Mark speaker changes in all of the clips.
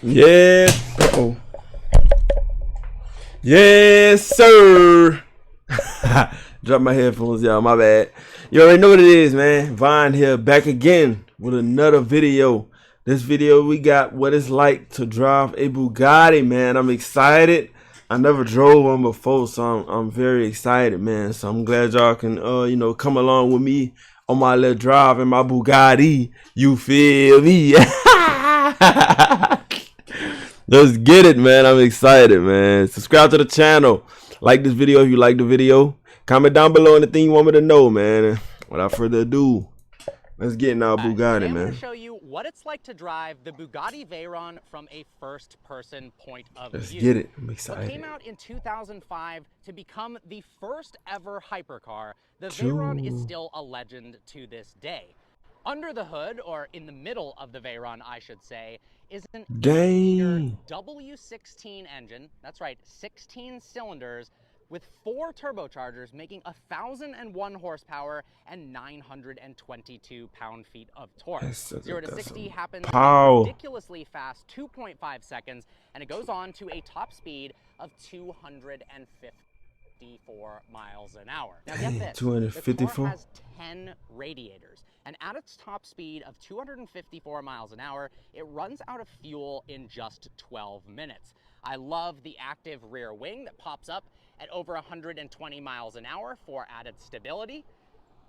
Speaker 1: Yeah. Uh-oh. Yes, sir. Drop my headphones, y'all. My bad. You already know what it is, man. Vine here, back again with another video. This video, we got what it's like to drive a Bugatti, man. I'm excited. I never drove one before, so I'm very excited, man. So I'm glad y'all can, come along with me on my little drive in my Bugatti. You feel me? Let's get it, man. I'm excited, man. Subscribe to the channel. Like this video if you like the video. Comment down below anything you want me to know, man. Without further ado, let's get in our Bugatti,
Speaker 2: man. I'm
Speaker 1: man.
Speaker 2: going to show you what it's like to drive the Bugatti Veyron from a first-person point of view.
Speaker 1: Let's get it. I'm excited.
Speaker 2: It came out in 2005 to become the first ever hypercar. The Veyron is still a legend to this day. Under the hood, or in the middle of the Veyron, I should say, is an 8-liter W16 engine. That's right, 16 cylinders with 4 turbochargers, making 1,001 horsepower and 922 pound-feet of torque. 0 to 60 happens in ridiculously fast 2.5 seconds, and it goes on to a top speed of 254 miles an hour. Now get this, 254? The car has 10 radiators, and at its top speed of 254 miles an hour, it runs out of fuel in just 12 minutes. I love the active rear wing that pops up at over 120 miles an hour for added stability.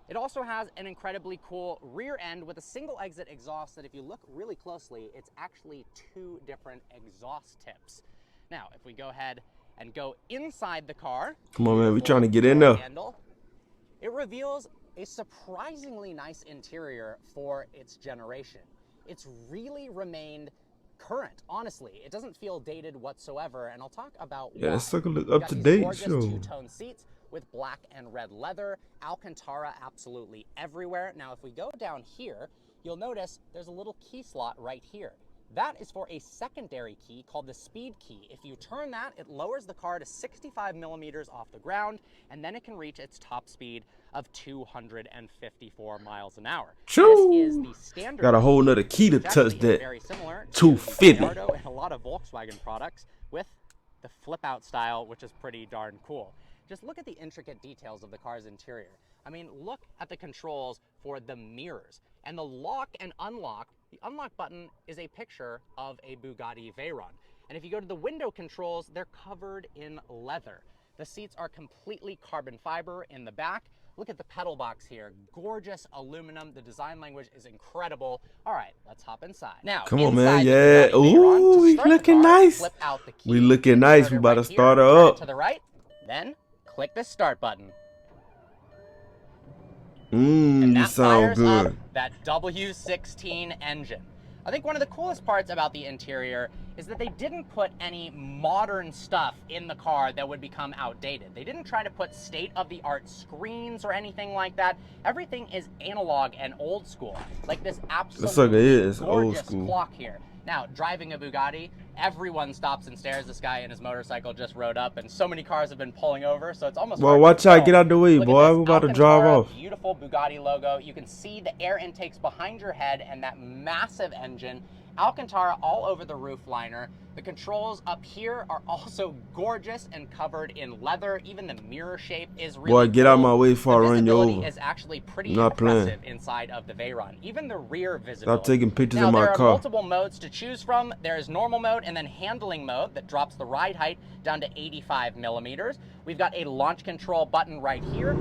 Speaker 2: It also has an incredibly cool rear end with a single exit exhaust that, if you look really closely, it's actually 2 different exhaust tips. Now, if we go ahead and go inside the car.
Speaker 1: Come on, man, we're trying to get in there.
Speaker 2: It reveals a surprisingly nice interior for its generation. It's really remained current, honestly. It doesn't feel dated whatsoever, and I'll talk about why.
Speaker 1: Let's take a look up to date.
Speaker 2: Gorgeous two-tone seats with black and red leather, Alcantara absolutely everywhere. Now, if we go down here, you'll notice there's a little key slot right here. That is for a secondary key called the speed key. If you turn that, it lowers the car to 65 millimeters off the ground, and then it can reach its top speed of 254 miles an hour.
Speaker 1: Choo!
Speaker 2: This is the standard.
Speaker 1: Got a whole nother key to touch that.
Speaker 2: Very similar
Speaker 1: 250.
Speaker 2: And a lot of Volkswagen products with the flip-out style, which is pretty darn cool. Just look at the intricate details of the car's interior. I mean, look at the controls for the mirrors and the lock and unlock. The unlock button is a picture of a Bugatti Veyron. And if you go to the window controls, they're covered in leather. The seats are completely carbon fiber in the back. Look at the pedal box here. Gorgeous aluminum. The design language is incredible. All right, let's hop inside. Now,
Speaker 1: come on, man. Yeah. Ooh, we looking nice. We looking nice. We about to start her up.
Speaker 2: To the right, then click the start button.
Speaker 1: You sound good.
Speaker 2: That W16 engine. I think one of the coolest parts about the interior is that they didn't put any modern stuff in the car that would become outdated. They didn't try to put state-of-the-art screens or anything like that. Everything is analog and old school, like this absolutely gorgeous clock here. Now, driving a Bugatti, everyone stops and stares. This guy and his motorcycle just rode up, and so many cars have been pulling over, so it's almost
Speaker 1: well, watch out, get out the way, boy. We're about to drive off.
Speaker 2: Beautiful Bugatti logo. You can see the air intakes behind your head and that massive engine. Alcantara all over the roof liner. The controls up here are also gorgeous and covered in leather. Even the mirror shape is really
Speaker 1: boy, get out my way before I run you over.
Speaker 2: The visibility is actually pretty impressive inside of the Veyron. Even the rear visibility.
Speaker 1: Stop taking pictures of my car.
Speaker 2: There are multiple modes to choose from. There is normal mode and then handling mode that drops the ride height down to 85 millimeters. We've got a launch control button right here.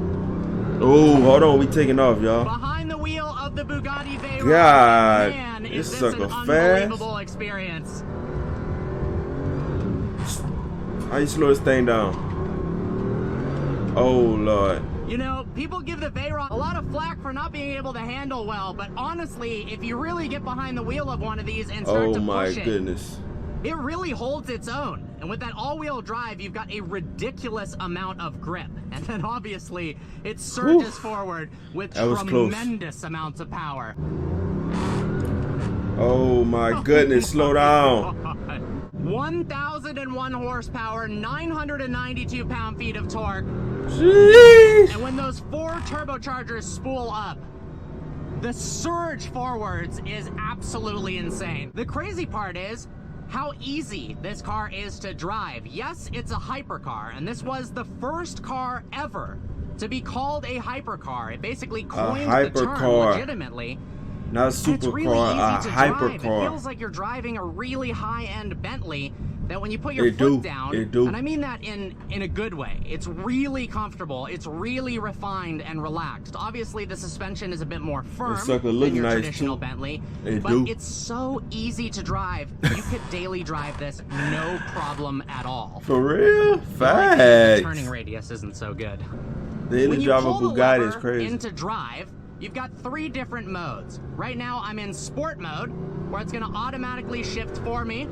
Speaker 1: Oh, hold on, we taking off, y'all.
Speaker 2: Behind the wheel of the Bugatti Veyron.
Speaker 1: God,
Speaker 2: man,
Speaker 1: this
Speaker 2: is
Speaker 1: sucker
Speaker 2: an
Speaker 1: fast.
Speaker 2: Unbelievable experience.
Speaker 1: How you slow this thing down? Oh Lord.
Speaker 2: You know, people give the Veyron a lot of flack for not being able to handle well, but honestly, if you really get behind the wheel of one of these and start to push it really holds its own. And with that all-wheel drive, you've got a ridiculous amount of grip. And then obviously, it surges forward with tremendous amounts of power.
Speaker 1: Oh my goodness, slow down.
Speaker 2: 1,001 horsepower, 992 pound-feet of torque.
Speaker 1: Jeez.
Speaker 2: And when those 4 turbochargers spool up, the surge forwards is absolutely insane. The crazy part is, how easy this car is to drive. Yes, it's a hypercar, and this was the first car ever to be called a hypercar. It basically coined the term legitimately.
Speaker 1: Not a supercar, a hypercar.
Speaker 2: It feels like you're driving a really high-end Bentley that when you put your foot down, and I mean that in a good way, it's really comfortable, it's really refined and relaxed. Obviously, the suspension is a bit more firm than your traditional Bentley, but it's so easy to drive. You could daily drive this, no problem at all.
Speaker 1: For real? Facts.
Speaker 2: The turning radius isn't so good.
Speaker 1: Daily drive a Bugatti is crazy.
Speaker 2: Into drive, you've got 3 different modes. Right now, I'm in sport mode, where it's gonna automatically shift for me.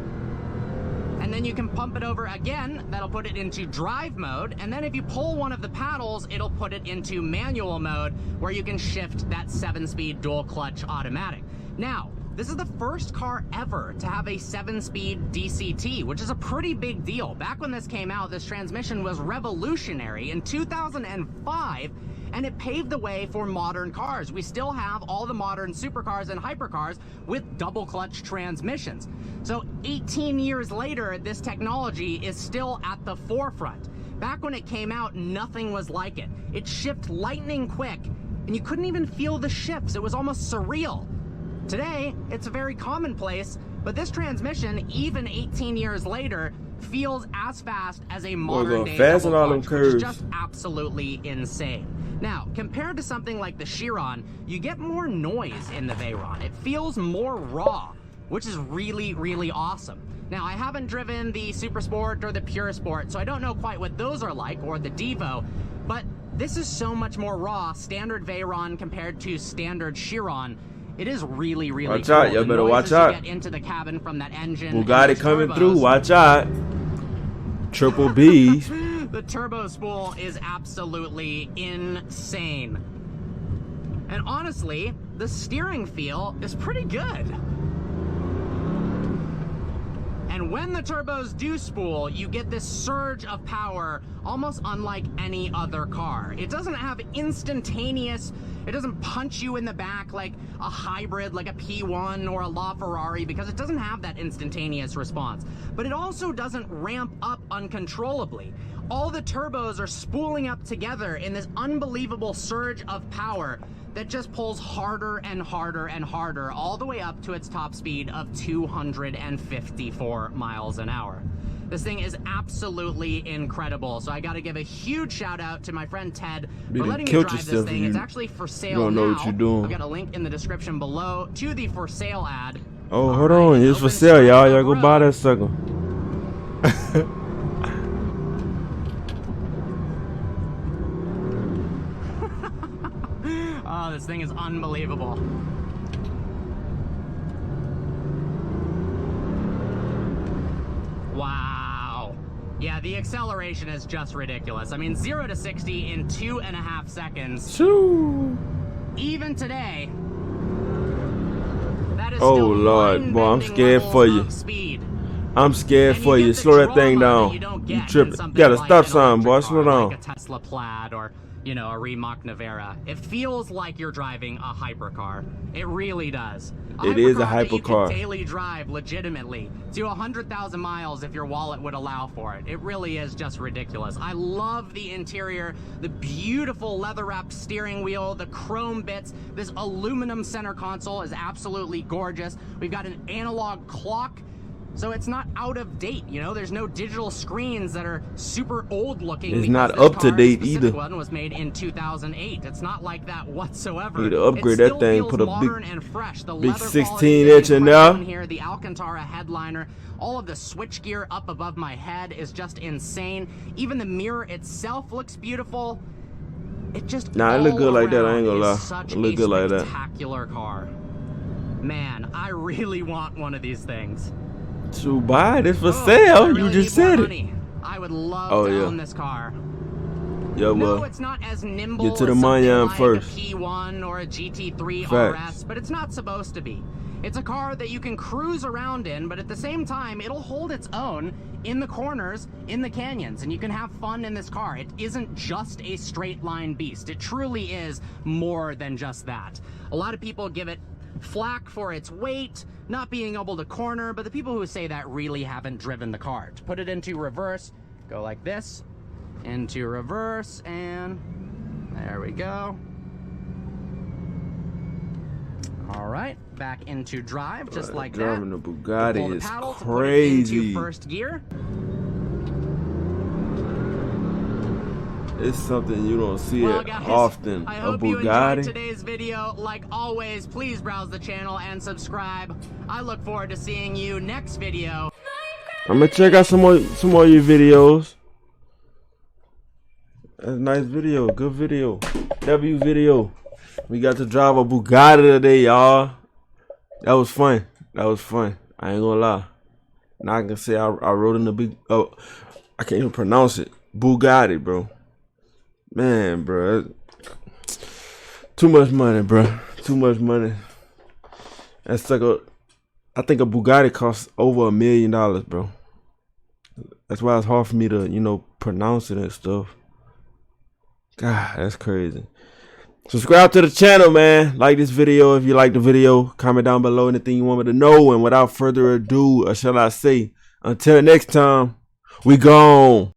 Speaker 2: And then you can pump it over again, that'll put it into drive mode, and then if you pull one of the paddles, it'll put it into manual mode, where you can shift that 7-speed dual clutch automatic. Now, this is the first car ever to have a 7-speed DCT, which is a pretty big deal. Back when this came out, this transmission was revolutionary in 2005, and it paved the way for modern cars. We still have all the modern supercars and hypercars with double clutch transmissions. So 18 years later, this technology is still at the forefront. Back when it came out, nothing was like it. It shipped lightning quick, and you couldn't even feel the shifts. It was almost surreal. Today, it's very commonplace, but this transmission, even 18 years later, feels as fast as a modern day double clutch, which is just absolutely insane. Now, compared to something like the Chiron, you get more noise in the Veyron. It feels more raw, which is really, really awesome. Now, I haven't driven the Super Sport or the Pure Sport, so I don't know quite what those are like, or the Devo, but this is so much more raw, standard Veyron compared to standard Chiron. It is really, really
Speaker 1: watch out, you better watch out.
Speaker 2: Get into the cabin from that engine.
Speaker 1: Bugatti coming through, watch out. Triple B's.
Speaker 2: The turbo spool is absolutely insane. And honestly, the steering feel is pretty good. And when the turbos do spool, you get this surge of power almost unlike any other car. It doesn't have instantaneous, it doesn't punch you in the back like a hybrid, like a P1 or a LaFerrari, because it doesn't have that instantaneous response. But it also doesn't ramp up uncontrollably. All the turbos are spooling up together in this unbelievable surge of power that just pulls harder and harder and harder, all the way up to its top speed of 254 miles an hour. This thing is absolutely incredible. So I got to give a huge shout out to my friend Ted for letting me drive this thing. It's actually for sale now.
Speaker 1: You don't know what you're doing.
Speaker 2: I've got a link in the description below to the for sale ad.
Speaker 1: Oh, hold on. It's for sale, y'all. Y'all go buy that sucker.
Speaker 2: Oh, this thing is unbelievable. Wow. Yeah, the acceleration is just ridiculous. I mean, 0 to 60 in 2.5 seconds.
Speaker 1: Shoo.
Speaker 2: Even today, that is
Speaker 1: oh
Speaker 2: still
Speaker 1: Lord, boy, I'm scared for you.
Speaker 2: Speed.
Speaker 1: I'm scared for you. Slow that thing down. You tripping. You got a stop sign, boy. Slow down.
Speaker 2: Like a Tesla Plaid or, you know, a Rimac Nevera. It feels like you're driving a hypercar. It really does.
Speaker 1: It is a hypercar.
Speaker 2: You can daily drive legitimately to 100,000 miles if your wallet would allow for it. It really is just ridiculous. I love the interior, the beautiful leather-wrapped steering wheel, the chrome bits. This aluminum center console is absolutely gorgeous. We've got an analog clock, so it's not out of date, you know? There's no digital screens that are super old looking.
Speaker 1: It's not up to date either.
Speaker 2: This one was made in 2008. It's not like that whatsoever.
Speaker 1: You need to upgrade that thing, put a big 16-inch in there.
Speaker 2: Here, the Alcantara headliner, all of the switchgear up above my head is just insane. Even the mirror itself looks beautiful. It just
Speaker 1: it look good like that. I ain't gonna lie. It look good like that.
Speaker 2: Spectacular car. Man, I really want one of these things.
Speaker 1: To buy this for sale, really, you just said it.
Speaker 2: I would love to own this car.
Speaker 1: Yo,
Speaker 2: no, it's not as nimble
Speaker 1: get to the
Speaker 2: as
Speaker 1: Mayan
Speaker 2: like
Speaker 1: first.
Speaker 2: A P1 or a GT3
Speaker 1: Facts.
Speaker 2: RS, but it's not supposed to be. It's a car that you can cruise around in, but at the same time, it'll hold its own in the corners, in the canyons, and you can have fun in this car. It isn't just a straight line beast. It truly is more than just that. A lot of people give it flack for its weight, not being able to corner, but the people who say that really haven't driven the car. To put it into reverse, go like this, into reverse, and there we go. All right, back into drive, just like that.
Speaker 1: Driving the Bugatti
Speaker 2: pull the
Speaker 1: is
Speaker 2: paddle to
Speaker 1: crazy.
Speaker 2: put it into first gear.
Speaker 1: It's something you don't see
Speaker 2: Well,
Speaker 1: it
Speaker 2: guys,
Speaker 1: often.
Speaker 2: I
Speaker 1: A
Speaker 2: hope you enjoyed
Speaker 1: Bugatti.
Speaker 2: today's video. Like always, please browse the channel and subscribe. I look forward to seeing you next video.
Speaker 1: I'm gonna check out some more of your videos. That's a nice video, good video, W video. We got to drive a Bugatti today, y'all. That was fun. That was fun. I ain't gonna lie. Now I can say I rode in the big. Oh, I can't even pronounce it. Bugatti, bro. Man, bro. Too much money, bro. Too much money. That's like I think a Bugatti costs over $1 million, bro. That's why it's hard for me to, you know, pronounce it and stuff. God, that's crazy. Subscribe to the channel, man. Like this video if you like the video. Comment down below anything you want me to know. And without further ado, or shall I say, until next time, we gone.